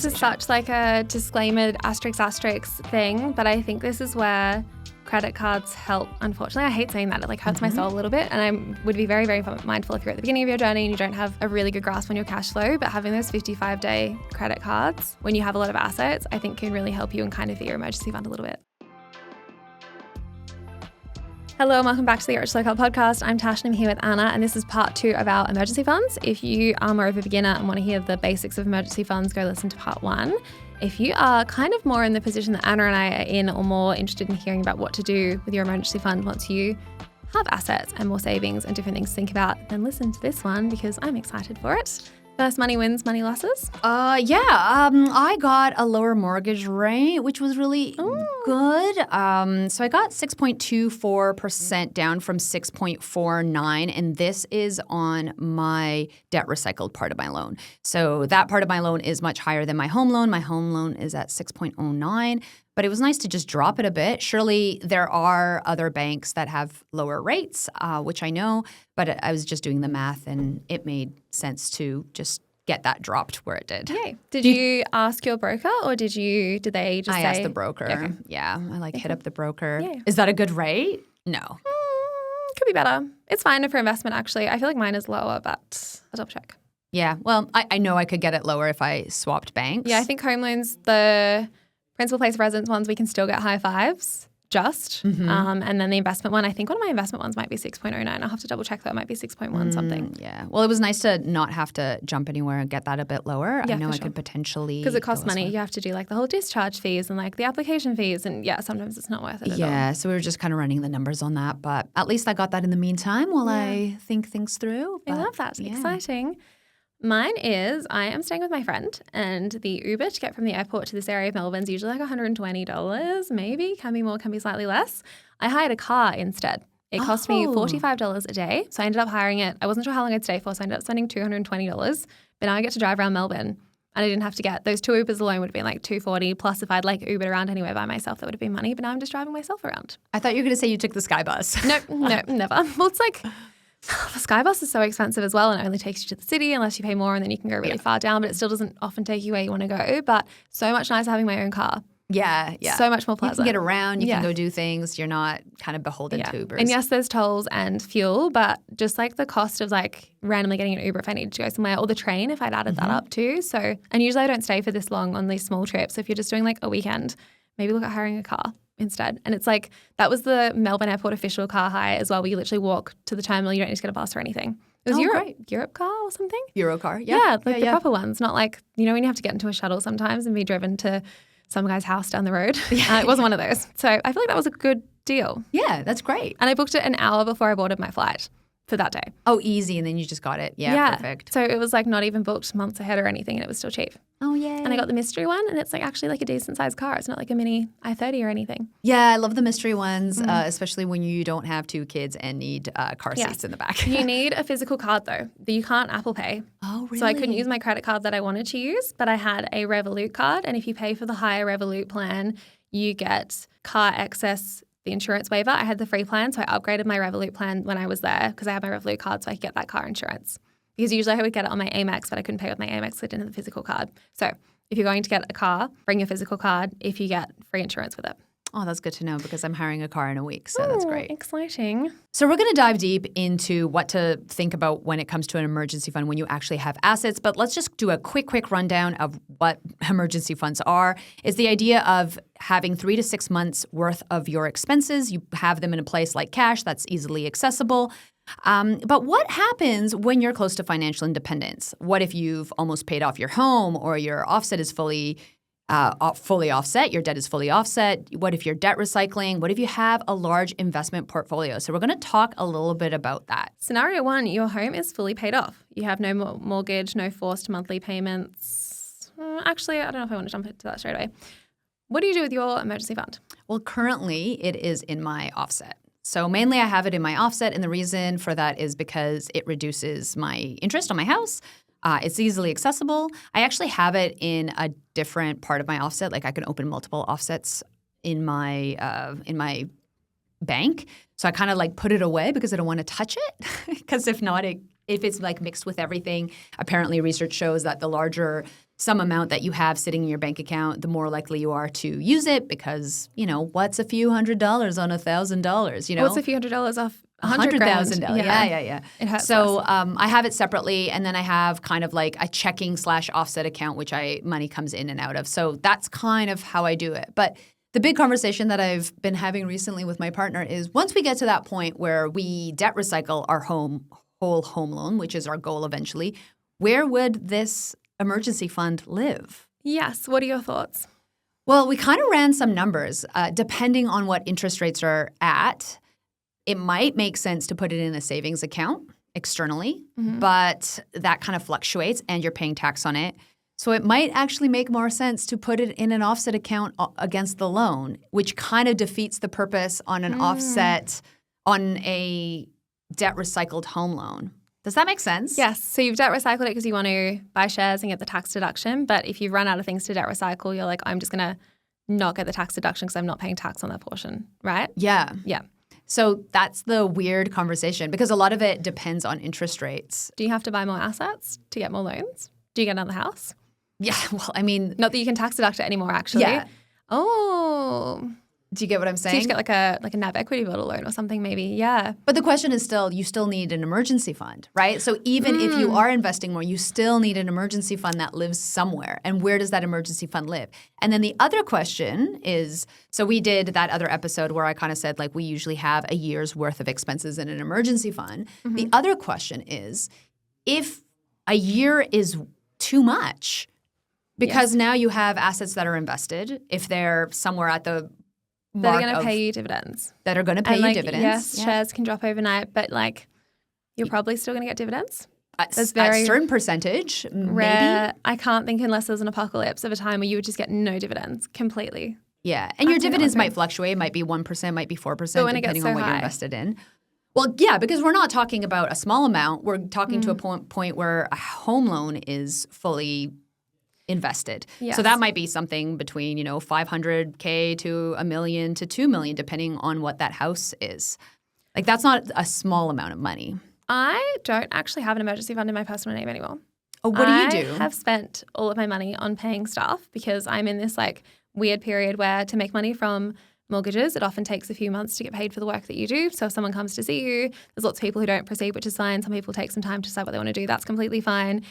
this is such like a disclaimer asterisk thing, but I think this is where credit cards help. Unfortunately, I hate saying that. It like hurts my soul a little bit, and I would be very, very mindful if you're at the beginning of your journey and you don't have a really good grasp on your cash flow. But having those 55-day credit cards when you have a lot of assets, I think can really help you and kind of fit your emergency fund a little bit. Hello and welcome back to the Rich Low Carb podcast. I'm Tash and I'm here with Anna, and this is part 2 of our emergency funds. If you are more of a beginner and want to hear the basics of emergency funds, go listen to part 1. If you are kind of more in the position that Anna and I are in, or more interested in hearing about what to do with your emergency fund once you have assets and more savings and different things to think about, then listen to this one because I'm excited for it. First, money wins, money losses. I got a lower mortgage rate, which was really good. So I got 6.24% down from 6.49, and this is on my debt recycled part of my loan. So that part of my loan is much higher than my home loan. My home loan is at 6.09. But it was nice to just drop it a bit. Surely there are other banks that have lower rates, which I know, but I was just doing the math and it made sense to just get that dropped where it did. Yay. Did you ask your broker or did they just say? I asked the broker. Okay. Yeah, I hit up the broker. Yay. Is that a good rate? No. Could be better. It's fine for investment actually. I feel like mine is lower, but I'll double check. Yeah, well, I know I could get it lower if I swapped banks. Yeah, I think home loans, the principal place of residence ones, we can still get high fives just. And then the investment one, I think one of my investment ones might be 6.09. I'll have to double check that. It might be 6.1 something. Yeah. Well, it was nice to not have to jump anywhere and get that a bit lower. Yeah, I know for I sure. could potentially. Because it costs money. You have to do like the whole discharge fees and like the application fees. And yeah, sometimes it's not worth it at all. Yeah. So we were just kind of running the numbers on that. But at least I got that in the meantime while I think things through. I love that. Yeah. Exciting. Mine is I am staying with my friend, and the Uber to get from the airport to this area of Melbourne is usually like $120, maybe. Can be more, can be slightly less. I hired a car instead. It cost me $45 a day. So I ended up hiring it. I wasn't sure how long I'd stay for, so I ended up spending $220. But now I get to drive around Melbourne, and I didn't have to get those 2 Ubers alone would have been like $240. Plus, if I'd like Ubered around anywhere by myself, that would have been money. But now I'm just driving myself around. I thought you were going to say you took the Sky Bus. No, never. Well, it's like the Sky Bus is so expensive as well, and it only takes you to the city unless you pay more, and then you can go really far down, but it still doesn't often take you where you want to go. But so much nicer having my own car. Yeah. So much more pleasant. You can get around. You can go do things. You're not kind of beholden to Ubers. And yes, there's tolls and fuel, but just like the cost of like randomly getting an Uber if I needed to go somewhere, or the train if I'd added that up too. So, and usually I don't stay for this long on these small trips. So if you're just doing like a weekend, maybe look at hiring a car instead. And it's like, that was the Melbourne Airport official car hire as well, where you literally walk to the terminal. You don't need to get a bus or anything. It was Europe car or something? Eurocar, yeah. The proper ones, not like, you know, when you have to get into a shuttle sometimes and be driven to some guy's house down the road. It wasn't one of those. So I feel like that was a good deal. Yeah, that's great. And I booked it an hour before I boarded my flight for that day. Oh, easy. And then you just got it. Yeah, perfect. So it was like not even booked months ahead or anything, and it was still cheap. Oh, yeah. And I got the mystery one, and it's like actually like a decent sized car. It's not like a mini i30 or anything. Yeah, I love the mystery ones, especially when you don't have 2 kids and need car seats in the back. You need a physical card though. You can't Apple Pay. Oh, really? So I couldn't use my credit card that I wanted to use, but I had a Revolut card, and if you pay for the higher Revolut plan, you get car excess, the insurance waiver. I had the free plan, so I upgraded my Revolut plan when I was there because I had my Revolut card, so I could get that car insurance. Because usually I would get it on my Amex, but I couldn't pay with my Amex because I didn't have the physical card. So if you're going to get a car, bring your physical card if you get free insurance with it. Oh, that's good to know because I'm hiring a car in a week, so that's great. Exciting. So we're going to dive deep into what to think about when it comes to an emergency fund when you actually have assets. But let's just do a quick rundown of what emergency funds are. It's the idea of having 3 to 6 months worth of your expenses. You have them in a place like cash that's easily accessible. But what happens when you're close to financial independence? What if you've almost paid off your home or your offset is fully offset, your debt is fully offset? What if you're debt recycling? What if you have a large investment portfolio? So we're going to talk a little bit about that. Scenario 1, your home is fully paid off. You have no mortgage, no forced monthly payments. Actually, I don't know if I want to jump into that straight away. What do you do with your emergency fund? Well, currently it is in my offset. So mainly I have it in my offset, and the reason for that is because it reduces my interest on my house. It's easily accessible. I actually have it in a different part of my offset. Like I can open multiple offsets in my bank. So I kind of like put it away because I don't want to touch it. Because if not, if it's like mixed with everything, apparently research shows that the larger some amount that you have sitting in your bank account, the more likely you are to use it because, what's a few $100s on $1,000, What's a few $100s off $100,000? Yeah. It hurts So less. I have it separately, and then I have kind of like a checking/offset account, which money comes in and out of. So that's kind of how I do it. But the big conversation that I've been having recently with my partner is once we get to that point where we debt recycle our whole home loan, which is our goal eventually, where would this emergency fund live? Yes. What are your thoughts? Well, we kind of ran some numbers. Depending on what interest rates are at, it might make sense to put it in a savings account externally, but that kind of fluctuates and you're paying tax on it. So it might actually make more sense to put it in an offset account against the loan, which kind of defeats the purpose on an offset on a debt recycled home loan. Does that make sense? Yes. So you've debt recycled it because you want to buy shares and get the tax deduction. But if you run out of things to debt recycle, you're like, I'm just going to not get the tax deduction because I'm not paying tax on that portion, right? Yeah. Yeah. So that's the weird conversation because a lot of it depends on interest rates. Do you have to buy more assets to get more loans? Do you get another house? Yeah. Well, I mean. Not that you can tax deduct it anymore, actually. Yeah. Oh. Do you get what I'm So saying? you just get like a NAB equity builder loan or something maybe. Yeah. But the question is still, you still need an emergency fund, right? So even if you are investing more, you still need an emergency fund that lives somewhere. And where does that emergency fund live? And then the other question is, so we did that other episode where I kind of said like we usually have a year's worth of expenses in an emergency fund. The other question is, if a year is too much, because now you have assets that are invested, if they're somewhere at the that are going to pay you dividends. That are going to pay you dividends. Yes, shares can drop overnight, but like you're probably still going to get dividends. That's very a certain percentage, rare. Maybe. I can't think unless there's an apocalypse of a time where you would just get no dividends completely. Yeah, and your dividends might fluctuate. It might be 1%, might be 4%, depending on what you're invested in. Well, yeah, because we're not talking about a small amount. We're talking to a point where a home loan is fully invested. Yes. So that might be something between, $500K to $1 million to $2 million, depending on what that house is. Like that's not a small amount of money. I don't actually have an emergency fund in my personal name anymore. Oh, what do you do? I have spent all of my money on paying staff because I'm in this like weird period where to make money from mortgages, it often takes a few months to get paid for the work that you do. So if someone comes to see you, there's lots of people who don't proceed, which is fine. Some people take some time to decide what they want to do. That's completely fine.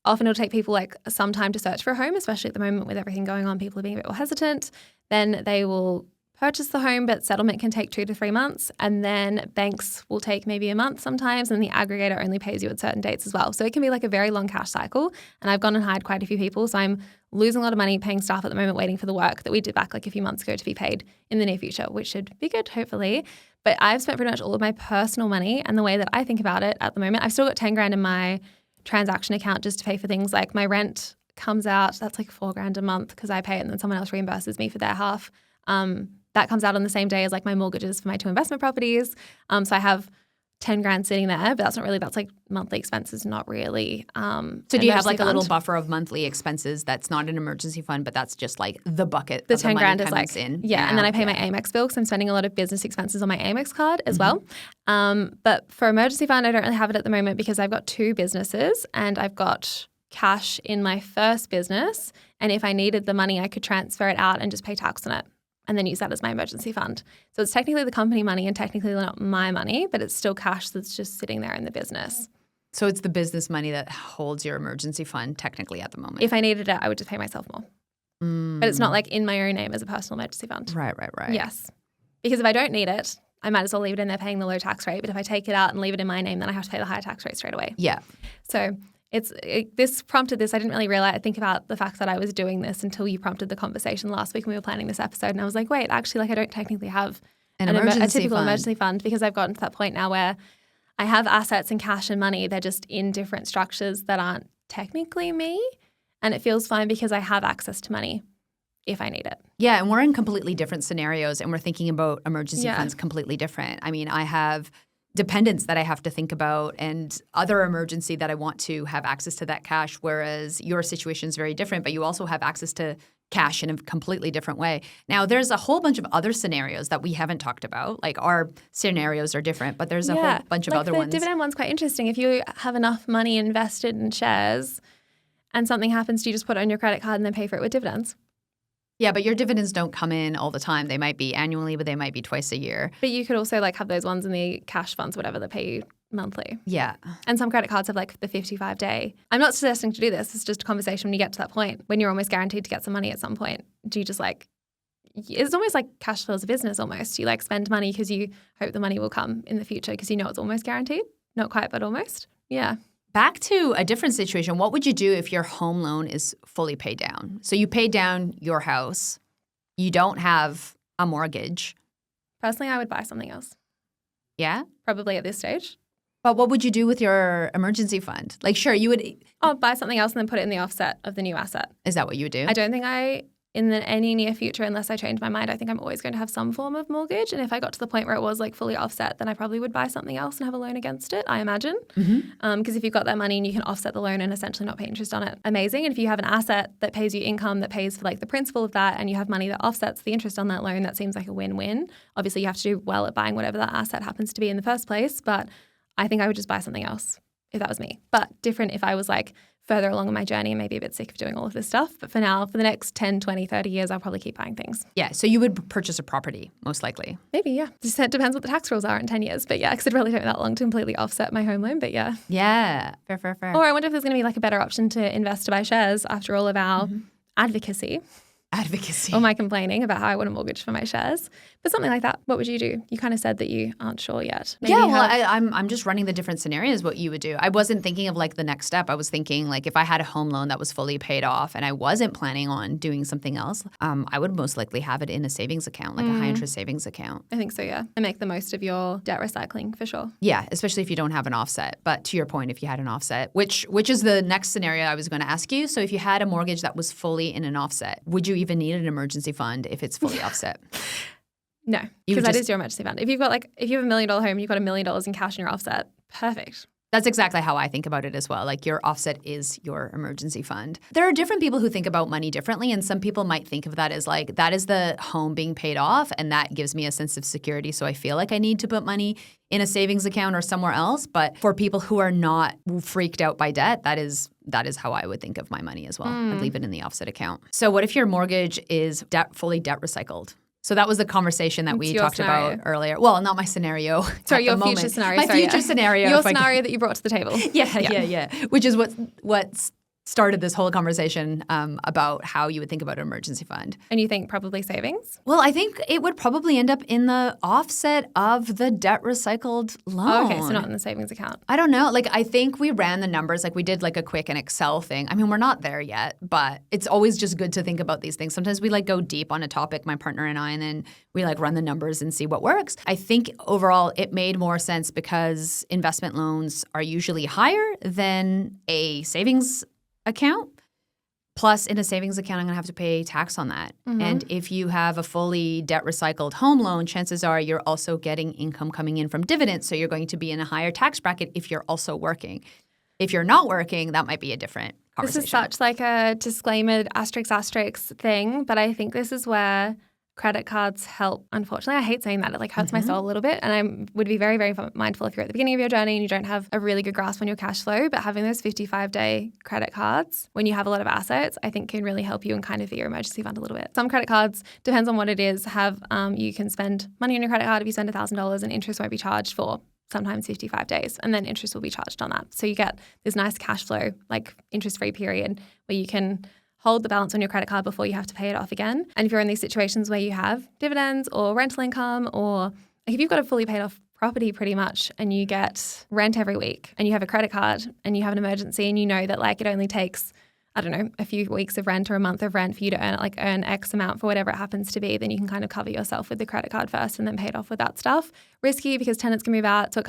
Often it'll take people like some time to search for a home, especially at the moment with everything going on. People are being a bit more hesitant. Then they will purchase the home, but settlement can take 2 to 3 months. And then banks will take maybe a month sometimes, and the aggregator only pays you at certain dates as well. So it can be like a very long cash cycle. And I've gone and hired quite a few people. So I'm losing a lot of money paying staff at the moment, waiting for the work that we did back like a few months ago to be paid in the near future, which should be good, hopefully. But I've spent pretty much all of my personal money, and the way that I think about it at the moment, I've still got 10 grand in my transaction account just to pay for things like my rent comes out. That's like $4,000 a month because I pay it and then someone else reimburses me for their half. That comes out on the same day as like my mortgages for my 2 investment properties. So I have 10 grand sitting there, but that's like monthly expenses, not really. So do you have like a little buffer of monthly expenses that's not an emergency fund, but that's just like the bucket the of 10 the grand money is like, in? Yeah, and then I pay my Amex bill because I'm spending a lot of business expenses on my Amex card as well. But for emergency fund, I don't really have it at the moment because I've got 2 businesses and I've got cash in my first business. And if I needed the money, I could transfer it out and just pay tax on it, and then use that as my emergency fund. So it's technically the company money and technically not my money, but it's still cash that's just sitting there in the business. So it's the business money that holds your emergency fund technically at the moment. If I needed it, I would just pay myself more. But it's not like in my own name as a personal emergency fund. Right. Yes. Because if I don't need it, I might as well leave it in there paying the low tax rate. But if I take it out and leave it in my name, then I have to pay the higher tax rate straight away. Yeah. So this prompted this. I didn't really think about the fact that I was doing this until you prompted the conversation last week when we were planning this episode. And I was like, wait, actually, like I don't technically have a typical emergency fund because I've gotten to that point now where I have assets and cash and money. They're just in different structures that aren't technically me. And it feels fine because I have access to money if I need it. Yeah, and we're in completely different scenarios and we're thinking about emergency funds completely different. I mean, I have dependents that I have to think about and other emergency that I want to have access to that cash, whereas your situation is very different, but you also have access to cash in a completely different way. Now, there's a whole bunch of other scenarios that we haven't talked about. Like our scenarios are different, but there's a whole bunch of other ones. The dividend one's quite interesting. If you have enough money invested in shares and something happens, do you just put it on your credit card and then pay for it with dividends? Yeah, but your dividends don't come in all the time. They might be annually, but they might be twice a year. But you could also like have those ones in the cash funds, whatever, that pay you monthly. Yeah. And some credit cards have like the 55-day. I'm not suggesting to do this. It's just a conversation when you get to that point, when you're almost guaranteed to get some money at some point. Do you just like, it's almost like cash flow as a business almost. You like spend money because you hope the money will come in the future because you know it's almost guaranteed. Not quite, but almost. Yeah. Back to a different situation. What would you do if your home loan is fully paid down? So you paid down your house. You don't have a mortgage. Personally, I would buy something else. Yeah? Probably at this stage. But what would you do with your emergency fund? Like, sure, you would. I'll buy something else and then put it in the offset of the new asset. Is that what you would do? I don't think in any near future, unless I change my mind, I think I'm always going to have some form of mortgage. And if I got to the point where it was like fully offset, then I probably would buy something else and have a loan against it, I imagine. Because if you've got that money and you can offset the loan and essentially not pay interest on it, amazing. And if you have an asset that pays you income that pays for like the principal of that and you have money that offsets the interest on that loan, that seems like a win-win. Obviously, you have to do well at buying whatever that asset happens to be in the first place. But I think I would just buy something else if that was me. But different if I was like further along in my journey and maybe a bit sick of doing all of this stuff. But for now, for the next 10, 20, 30 years, I'll probably keep buying things. Yeah, so you would purchase a property, most likely. Maybe, yeah. Just it depends what the tax rules are in 10 years. But yeah, because it really took me that long to completely offset my home loan. But yeah. Yeah, fair. Or I wonder if there's going to be like a better option to invest to buy shares after all of our advocacy. Or my complaining about how I want a mortgage for my shares. But something like that, what would you do? You kind of said that you aren't sure yet. Maybe I'm just running the different scenarios what you would do. I wasn't thinking of like the next step. I was thinking like if I had a home loan that was fully paid off and I wasn't planning on doing something else, I would most likely have it in a savings account, like a high interest savings account. I think so, yeah. And make the most of your debt recycling for sure. Yeah, especially if you don't have an offset. But to your point, if you had an offset, which is the next scenario I was going to ask you. So if you had a mortgage that was fully in an offset, would you even need an emergency fund if it's fully offset? No, because that is your emergency fund. If you have $1 million home and you've got $1 million in cash in your offset, perfect. That's exactly how I think about it as well. Like your offset is your emergency fund. There are different people who think about money differently, and some people might think of that as like that is the home being paid off and that gives me a sense of security. So I feel like I need to put money in a savings account or somewhere else. But for people who are not freaked out by debt, that is how I would think of my money as well. I'd leave it in the offset account. So what if your mortgage is fully debt recycled? So that was the conversation that we talked about earlier. Well, not my scenario. Sorry, your future scenario. My future scenario. Your scenario that you brought to the table. Yeah. Which is what started this whole conversation about how you would think about an emergency fund. And you think probably savings? Well, I think it would probably end up in the offset of the debt recycled loan. Oh, okay, so not in the savings account. I don't know. Like, I think we ran the numbers. Like, we did like a quick an Excel thing. I mean, we're not there yet, but it's always just good to think about these things. Sometimes we like go deep on a topic, my partner and I, and then we like run the numbers and see what works. I think overall it made more sense because investment loans are usually higher than a savings account. Plus, in a savings account, I'm going to have to pay tax on that. And if you have a fully debt recycled home loan, chances are you're also getting income coming in from dividends. So you're going to be in a higher tax bracket if you're also working. If you're not working, that might be a different conversation. This is such like a disclaimer, asterisk thing, but I think this is where credit cards help. Unfortunately, I hate saying that. It like hurts my soul a little bit. And I would be very, very mindful if you're at the beginning of your journey and you don't have a really good grasp on your cash flow. But having those 55-day credit cards when you have a lot of assets, I think can really help you and kind of your emergency fund a little bit. Some credit cards, depends on what it is, have you can spend money on your credit card if you spend $1,000 and interest won't be charged for sometimes 55 days, and then interest will be charged on that. So you get this nice cash flow, like interest-free period where you can hold the balance on your credit card before you have to pay it off again. And if you're in these situations where you have dividends or rental income, or like if you've got a fully paid off property pretty much and you get rent every week and you have a credit card and you have an emergency and you know that like it only takes, I don't know, a few weeks of rent or a month of rent for you to earn X amount for whatever it happens to be, then you can kind of cover yourself with the credit card first and then pay it off with that stuff. Risky because tenants can move out. So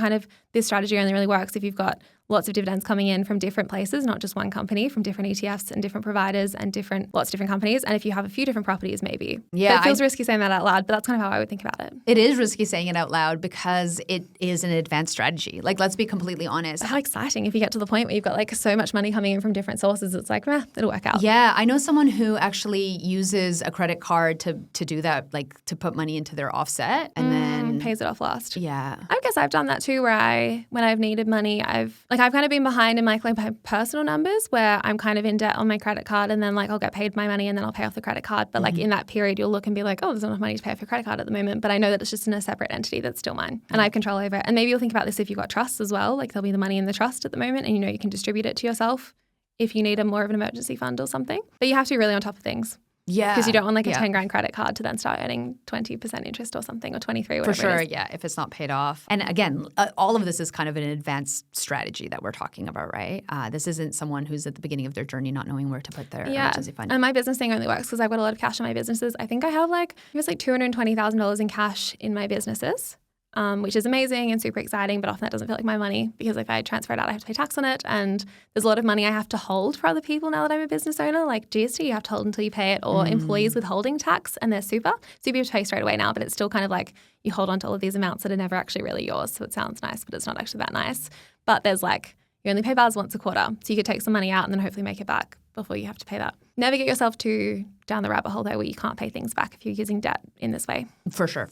this strategy only really works if you've got lots of dividends coming in from different places, not just one company, from different ETFs and different providers and lots of different companies. And if you have a few different proproperties, maybe. Yeah, but it feels risky saying that out loud, but that's kind of how I would think about it. It is risky saying it out loud because it is an advanced strategy. Like, let's be completely honest. How exciting if you get to the point where you've got like so much money coming in from different sources. It's like, it'll work out. Yeah, I know someone who actually uses a credit card to do that, like to put money into their offset and then pays it off last. Yeah. I guess I've done that too, where when I've needed money, I've kind of been behind in my personal numbers where I'm kind of in debt on my credit card, and then like I'll get paid my money and then I'll pay off the credit card. But like in that period, you'll look and be like, oh, there's not enough money to pay off your credit card at the moment. But I know that it's just in a separate entity that's still mine and I have control over it. And maybe you'll think about this if you've got trusts as well. Like there'll be the money in the trust at the moment and you know you can distribute it to yourself if you need a more of an emergency fund or something. But you have to be really on top of things. Yeah. Because you don't want like a 10 grand credit card to then start earning 20% interest or something, or 23, whatever. For sure, it is. yeah, if it's not paid off. And again, all of this is kind of an advanced strategy that we're talking about, right? This isn't someone who's at the beginning of their journey not knowing where to put their emergency fund. And my business thing only works because I've got a lot of cash in my businesses. I think I have $220,000 in cash in my businesses. Which is amazing and super exciting, but often that doesn't feel like my money because if I transfer it out, I have to pay tax on it. And there's a lot of money I have to hold for other people now that I'm a business owner, like GST, you have to hold until you pay it, or employees withholding tax and they're super. So you have to pay straight away now, but it's still kind of like you hold on to all of these amounts that are never actually really yours. So it sounds nice, but it's not actually that nice. But there's like, you only pay bars once a quarter. So you could take some money out and then hopefully make it back before you have to pay that. Never get yourself too down the rabbit hole though where you can't pay things back if you're using debt in this way. For sure.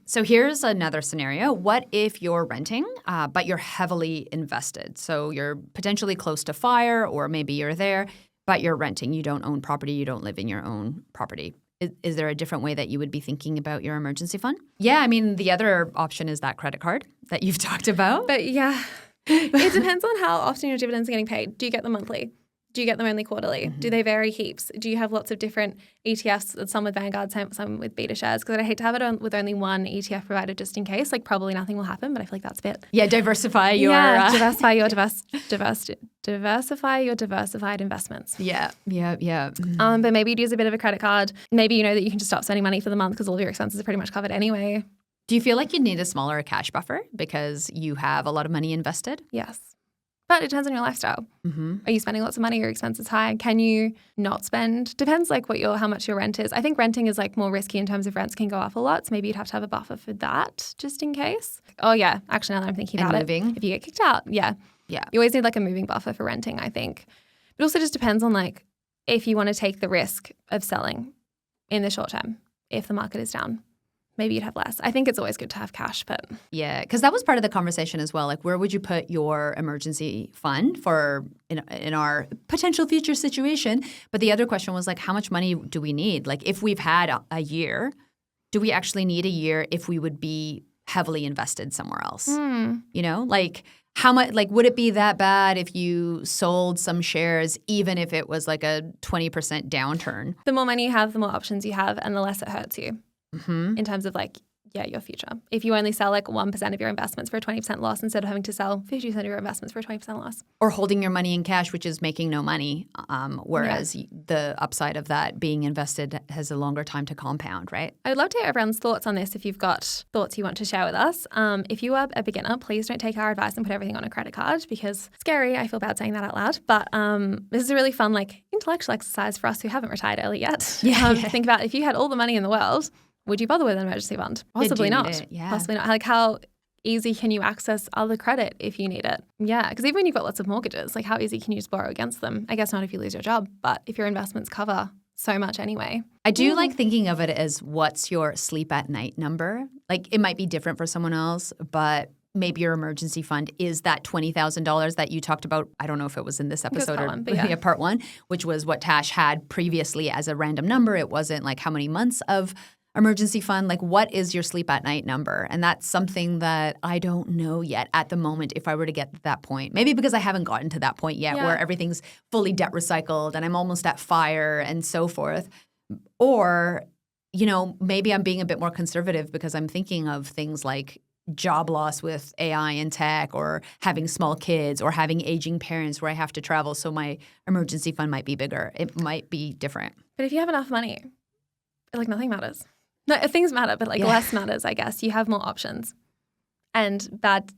So here's another scenario. What if you're renting, but you're heavily invested? So you're potentially close to fire, or maybe you're there, but you're renting. You don't own property. You don't live in your own property. Is there a different way that you would be thinking about your emergency fund? Yeah, I mean, the other option is that credit card that you've talked about. But yeah, it depends on how often your dividends are getting paid. Do you get them monthly? Do you get them only quarterly? Do they vary heaps? Do you have lots of different ETFs, some with Vanguard, some with beta shares? Because I'd hate to have it with only one ETF provider just in case. Like probably nothing will happen, but I feel like that's a bit. Yeah, diversify your diversify your diversified investments. Yeah. But maybe you'd use a bit of a credit card. Maybe you know that you can just stop spending money for the month because all of your expenses are pretty much covered anyway. Do you feel like you'd need a smaller cash buffer because you have a lot of money invested? Yes. But it depends on your lifestyle. Are you spending lots of money? Are your expenses high? Can you not spend? Depends like how much your rent is. I think renting is like more risky in terms of rents can go up a lot. So maybe you'd have to have a buffer for that just in case. Oh yeah, actually now that I'm thinking about it, if you get kicked out, yeah. You always need like a moving buffer for renting, I think. But also just depends on like if you want to take the risk of selling in the short term if the market is down. Maybe you'd have less. I think it's always good to have cash, but... Yeah, because that was part of the conversation as well. Like, where would you put your emergency fund for in our potential future situation? But the other question was, like, how much money do we need? Like, if we've had a year, do we actually need a year if we would be heavily invested somewhere else? You know, like... How much, like, would it be that bad if you sold some shares, even if it was like a 20% downturn? The more money you have, the more options you have, and the less it hurts you in terms of like, your future. If you only sell like 1% of your investments for a 20% loss instead of having to sell 50% of your investments for a 20% loss. Or holding your money in cash, which is making no money, whereas the upside of that being invested has a longer time to compound, right? I'd love to hear everyone's thoughts on this if you've got thoughts you want to share with us. If you are a beginner, please don't take our advice and put everything on a credit card because it's scary. I feel bad saying that out loud. But this is a really fun like intellectual exercise for us who haven't retired early yet. Think about if you had all the money in the world, would you bother with an emergency fund? Possibly not. Possibly not. Like how easy can you access other credit if you need it? Yeah, because even when you've got lots of mortgages, like how easy can you just borrow against them? I guess not if you lose your job, but if your investments cover so much anyway. I do like thinking of it as what's your sleep at night number? Like it might be different for someone else, but maybe your emergency fund is that $20,000 that you talked about. I don't know if it was in this episode or part one, which was what Tash had previously as a random number. It wasn't like how many months of emergency fund, like what is your sleep at night number? And that's something that I don't know yet at the moment if I were to get to that point. Maybe because I haven't gotten to that point yet where everything's fully debt recycled and I'm almost at fire and so forth. Or, you know, maybe I'm being a bit more conservative because I'm thinking of things like job loss with AI and tech or having small kids or having aging parents where I have to travel. So my emergency fund might be bigger. It might be different. But if you have enough money, like nothing matters. No, things matter, but like less matters, I guess. You have more options. And bad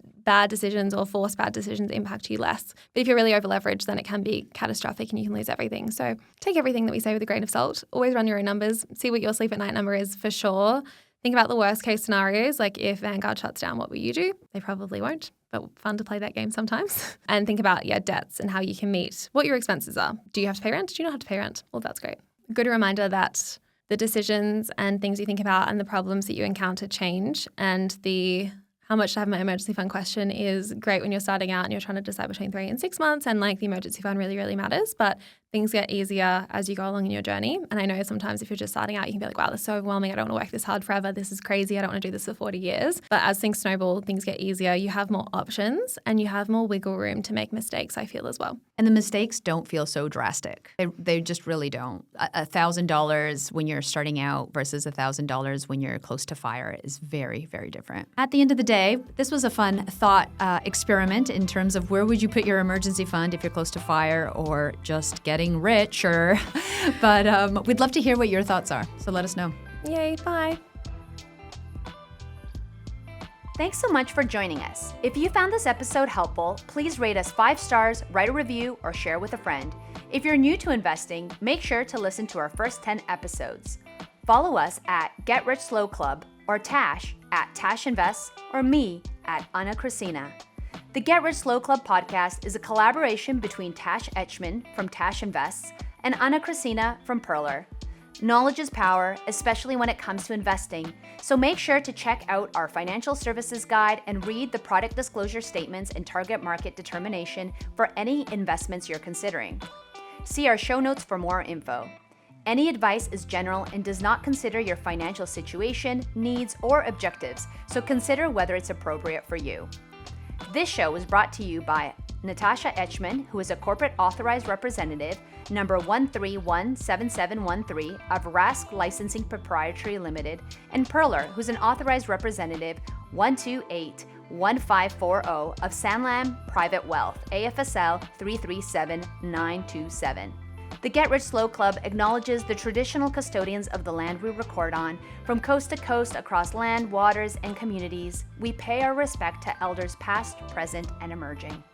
decisions or forced bad decisions impact you less. But if you're really over leveraged, then it can be catastrophic and you can lose everything. So take everything that we say with a grain of salt. Always run your own numbers. See what your sleep at night number is for sure. Think about the worst case scenarios. Like if Vanguard shuts down, what will you do? They probably won't, but fun to play that game sometimes. And think about debts and how you can meet what your expenses are. Do you have to pay rent? Do you not have to pay rent? Well, that's great. Good reminder that the decisions and things you think about and the problems that you encounter change. And the how much to have my emergency fund question is great when you're starting out and you're trying to decide between 3 and 6 months, and like the emergency fund really, really matters. But things get easier as you go along in your journey. And I know sometimes if you're just starting out, you can be like, wow, this is so overwhelming. I don't want to work this hard forever. This is crazy. I don't want to do this for 40 years. But as things snowball, things get easier. You have more options and you have more wiggle room to make mistakes, I feel, as well. And the mistakes don't feel so drastic. They just really don't. $1,000 when you're starting out versus $1,000 when you're close to fire is very, very different. At the end of the day, this was a fun thought experiment in terms of where would you put your emergency fund if you're close to fire or just getting rich, or but we'd love to hear what your thoughts are. So let us know. Yay, bye. Thanks so much for joining us. If you found this episode helpful, please rate us 5 stars, write a review, or share with a friend. If you're new to investing, make sure to listen to our first 10 episodes. Follow us at Get Rich Slow Club, or Tash at Tash Invests, or me at Ana Cristina. The Get Rich Slow Club podcast is a collaboration between Tash Etchman from Tash Invests and Ana Cristina from Perler. Knowledge is power, especially when it comes to investing, so make sure to check out our financial services guide and read the product disclosure statements and target market determination for any investments you're considering. See our show notes for more info. Any advice is general and does not consider your financial situation, needs, or objectives, so consider whether it's appropriate for you. This show was brought to you by Natasha Etchman, who is a corporate authorized representative, number 1317713 of Rask Licensing Proprietary Limited, and Perler, who's an authorized representative 1281540 of Sanlam Private Wealth, AFSL 337927. The Get Rich Slow Club acknowledges the traditional custodians of the land we record on, from coast to coast across land, waters, and communities. We pay our respect to elders past, present, and emerging.